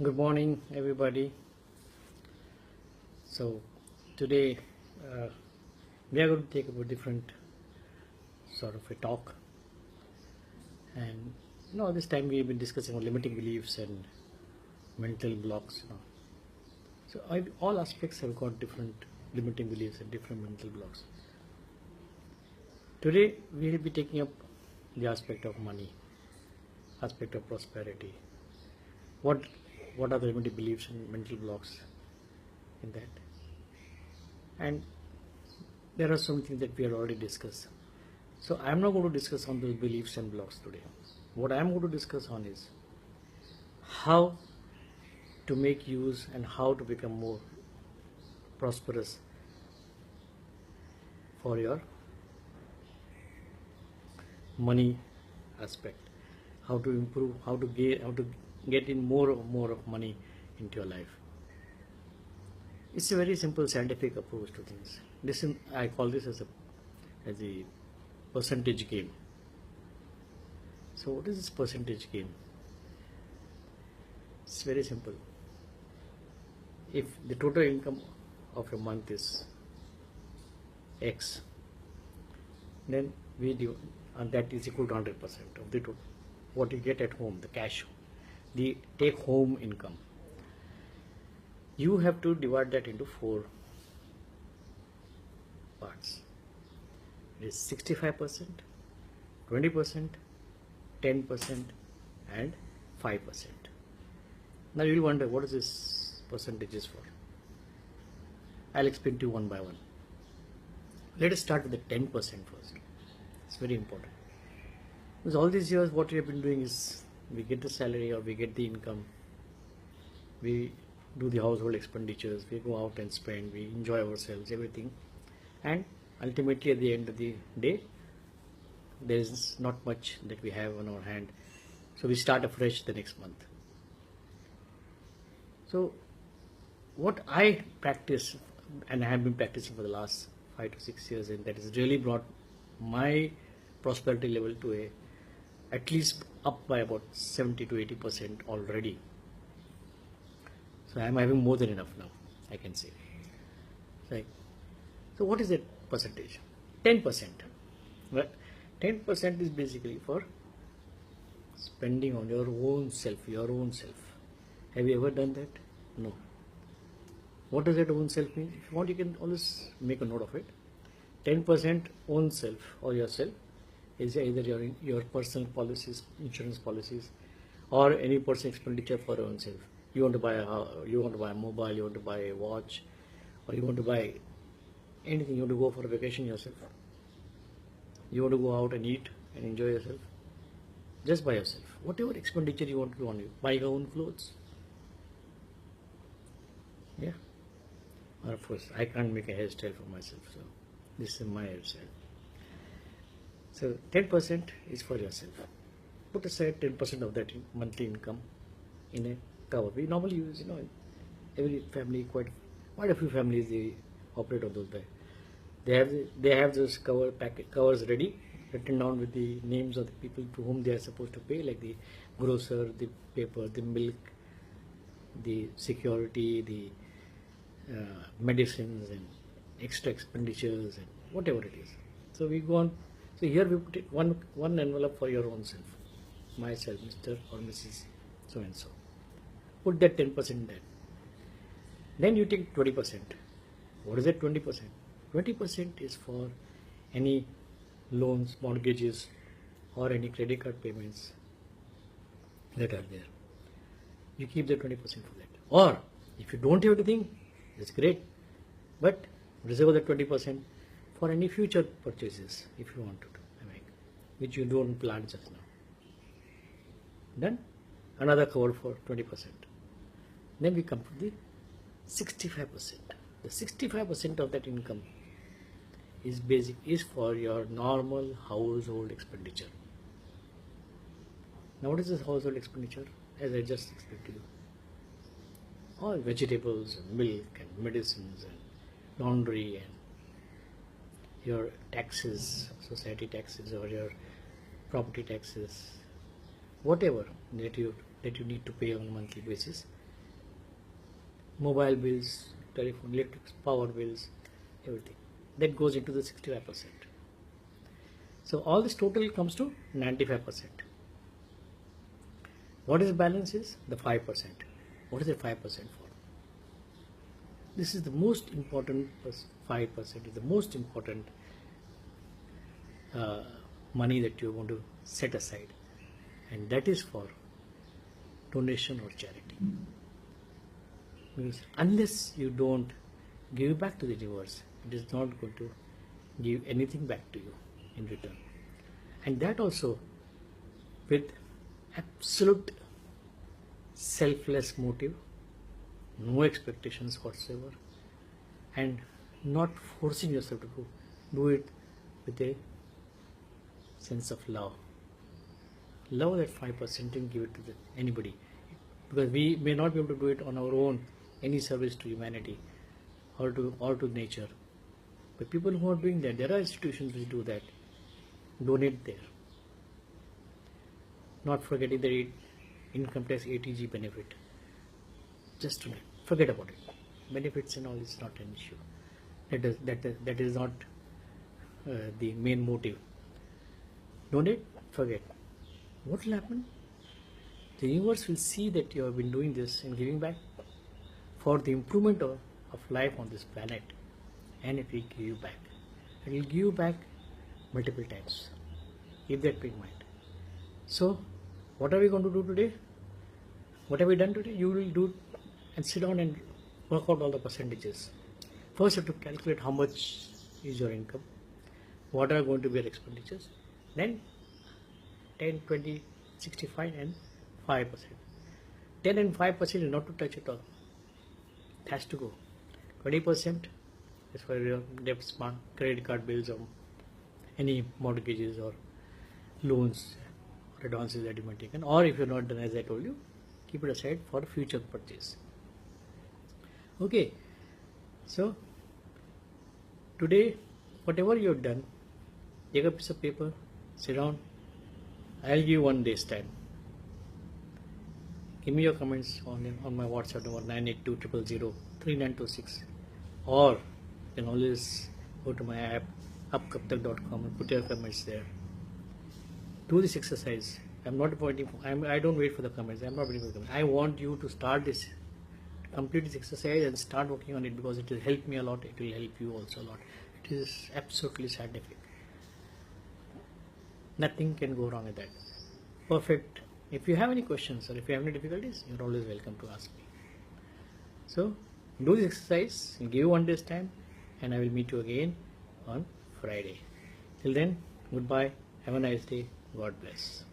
Good morning, everybody. So today we are going to take up a different sort of a talk, and this time we've been discussing on limiting beliefs and mental blocks. So all aspects have got different limiting beliefs and different mental blocks. Today we will be taking up the aspect of money, aspect of prosperity. What are the limiting beliefs and mental blocks in that? And there are some things that we have already discussed. So I am not going to discuss on those beliefs and blocks today. What I am going to discuss on is how to make use and how to become more prosperous for your money aspect. How to improve, how to get in more of money into your life. It's a very simple scientific approach to things. I call this as a percentage game. So what is this percentage game? It's very simple. If the total income of a month is X, then we do, and that is equal to 100% of the total. What you get at home, the cash, the take home income. You have to divide that into 4 parts. It is 65%, 20%, 10%, and 5%. Now you will wonder what is this percentages for. I'll explain to you one by one. Let us start with the 10% first. It's very important. Because all these years what we have been doing is we get the salary or we get the income, we do the household expenditures, we go out and spend, we enjoy ourselves, everything, and ultimately at the end of the day there is not much that we have on our hand, so we start afresh the next month. So what I practice, and I have been practicing for the last 5 to 6 years, and that has really brought my prosperity level to at least up by about 70 to 80% already. So I am having more than enough now, I can say. Right. So what is that percentage? 10%. Well, 10% is basically for spending on your own self. Have you ever done that? No. What does that own self mean? If you want, you can always make a note of it. 10% own self or yourself is either your personal policies, insurance policies, or any personal expenditure for your own self. You want to buy a mobile, you want to buy a watch, or you want to buy anything, you want to go for a vacation yourself. You want to go out and eat and enjoy yourself. Just by yourself. Whatever expenditure you want to do on you. Buy your own clothes. Yeah. Or of course, I can't make a hairstyle for myself, so this is my hairstyle. So 10% is for yourself. Put aside 10% of that monthly income in a cover. We normally use, every family, quite a few families, they operate on those. They have those covers ready, written down with the names of the people to whom they are supposed to pay, like the grocer, the paper, the milk, the security, the medicines and extra expenditures and whatever it is. So we go on. So here we put it one envelope for your own self, myself, Mr. or Mrs. so and so. Put that 10% there. Then you take 20%. What is that 20%? 20% is for any loans, mortgages, or any credit card payments that are there. You keep the 20% for that. Or if you don't have anything, that's great. But reserve the 20% for any future purchases if you want to do, which you don't plan just now. Then another cover for 20%. Then we come to the 65%. The 65% of that income is for your normal household expenditure. Now what is this household expenditure? As I just explained to you. All vegetables and milk and medicines and laundry and your taxes, society taxes, or your property taxes, whatever that you need to pay on a monthly basis, mobile bills, telephone, electric power bills, everything. That goes into the 65%. So all this total comes to 95%. What is the balance is the 5%. What is the 5% for? This is the most important 5% is the most important money that you want to set aside, and that is for donation or charity. Because unless you don't give back to the universe, it is not going to give anything back to you in return. And that also with absolute selfless motive, no expectations whatsoever, and not forcing yourself to do it with a sense of love. Love that 5% and give it to anybody, because we may not be able to do it on our own, any service to humanity or to nature. But people who are doing that, there are institutions which do that. Donate there. Not forgetting the income tax ATG benefit. Just to forget about it. Benefits and all is not an issue. That is not the main motive. Donate, forget. What will happen? The universe will see that you have been doing this and giving back for the improvement of life on this planet, and it will give you back. It will give you back multiple times. Keep that in mind. So, what are we going to do today? What have we done today? You will do and sit down and work out all the percentages. First, you have to calculate how much is your income, what are going to be your expenditures, then 10, 20, 65 and 5%. 10 and 5% is not to touch at all. It has to go. 20% is for your debt, smart credit card bills or any mortgages or loans or advances that you might taken. Or if you're not done, as I told you, keep it aside for future purchase. Okay. So today, whatever you have done, take a piece of paper, sit down. I'll give you 1 day's time. Give me your comments on my WhatsApp number 982003926, or you can always go to my app upkabtak.com and put your comments there. Do this exercise. I'm not appointing. I don't wait for the comments. I'm not waiting for the comments. I want you to start this, complete this exercise and start working on it, because it will help me a lot. It will help you also a lot. It is absolutely scientific. Nothing can go wrong with that. Perfect. If you have any questions or if you have any difficulties, you're always welcome to ask me. So, do this exercise, give you 1 day's time, and I will meet you again on Friday. Till then, goodbye. Have a nice day. God bless.